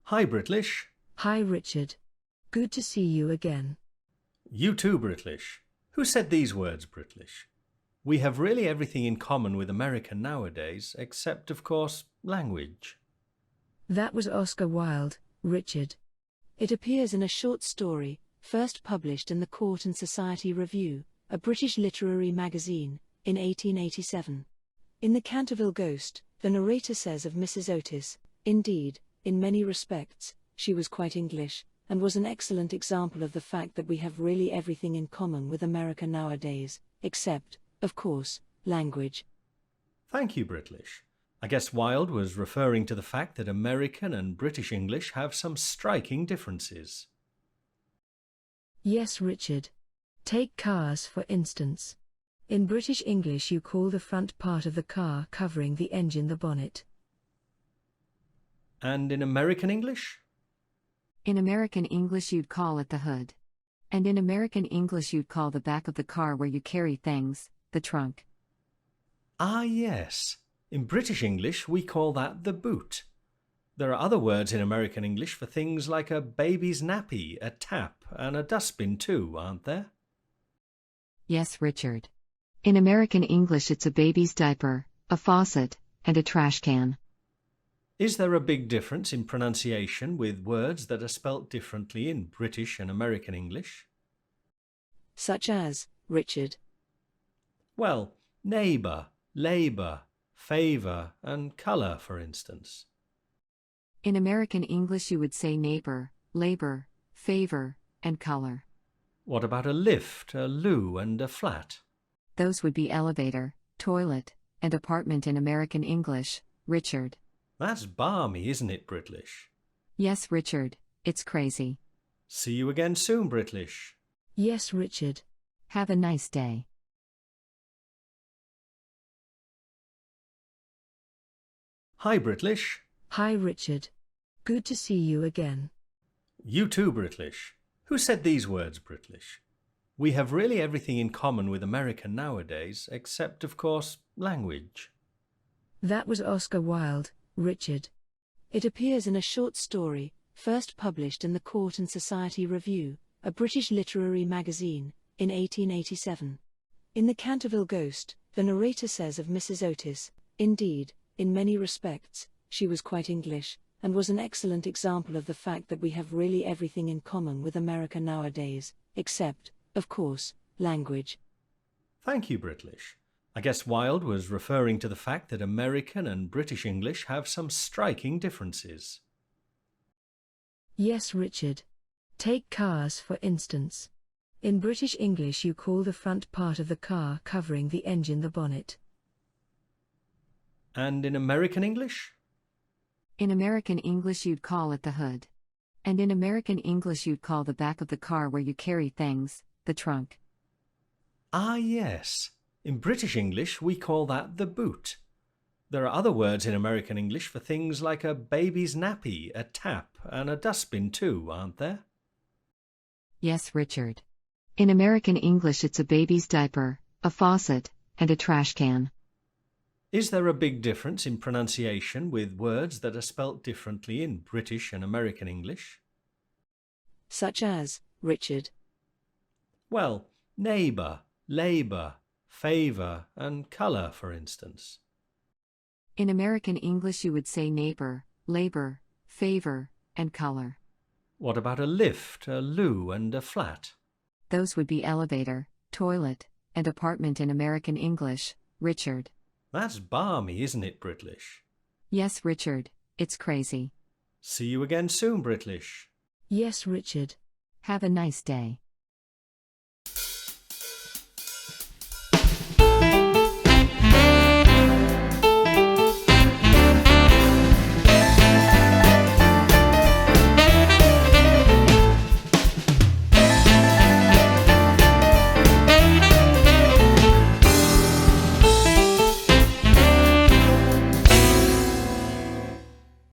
Hi, Britlish. Hi, Richard. Good to see you again. You too, Britlish. Who said these words, Britlish? We have really everything in common with America nowadays, except, of course, language. That was Oscar Wilde, Richard. It appears in a short story, first published in the Court and Society Review, a British literary magazine, in 1887. In The Canterville Ghost, the narrator says of Mrs. Otis, indeed, in many respects, she was quite English, and was an excellent example of the fact that we have really everything in common with America nowadays, except, of course, language. Thank you, Britlish. I guess Wilde was referring to the fact that American and British English have some striking differences. Yes, Richard. Take cars for instance. In British English you call the front part of the car covering the engine the bonnet. And in American English? In American English you'd call it the hood. And in American English you'd call the back of the car where you carry things, the trunk. Ah, yes. In British English we call that the boot. There are other words in American English for things like a baby's nappy, a tap, and a dustbin too, aren't there? Yes, Richard. In American English it's a baby's diaper, a faucet, and a trash can. Is there a big difference in pronunciation with words that are spelt differently in British and American English? Such as, Richard. Well, neighbour, labour, favour, and colour, for instance. In American English you would say neighbor, labor, favor, and color. What about a lift, a loo, and a flat? Those would be elevator, toilet, and apartment in American English, Richard. That's balmy, isn't it, Britlish? Yes, Richard, it's crazy. See you again soon, Britlish. Yes, Richard. Have a nice day. Hi, Britlish. Hi, Richard. Good to see you again. You too, Britlish. Who said these words, Britlish? We have really everything in common with America nowadays, except, of course, language. That was Oscar Wilde, Richard. It appears in a short story, first published in the Court and Society Review, a British literary magazine, in 1887. In The Canterville Ghost, the narrator says of Mrs. Otis, indeed, in many respects, she was quite English, and was an excellent example of the fact that we have really everything in common with America nowadays, except, of course, language. Thank you, Britlish. I guess Wilde was referring to the fact that American and British English have some striking differences. Yes, Richard. Take cars for instance. In British English you call the front part of the car covering the engine the bonnet. And in American English? In American English you'd call it the hood. And in American English you'd call the back of the car where you carry things, the trunk. Ah, yes. In British English we call that the boot. There are other words in American English for things like a baby's nappy, a tap, and a dustbin too, aren't there? Yes, Richard. In American English it's a baby's diaper, a faucet, and a trash can. Is there a big difference in pronunciation with words that are spelt differently in British and American English? Such as, Richard. Well, neighbour, labour, favour, and colour, for instance. In American English you would say neighbor, labor, favor, and color. What about a lift, a loo, and a flat? Those would be elevator, toilet, and apartment in American English, Richard. That's balmy, isn't it, Britlish? Yes, Richard, it's crazy. See you again soon, Britlish. Yes, Richard. Have a nice day.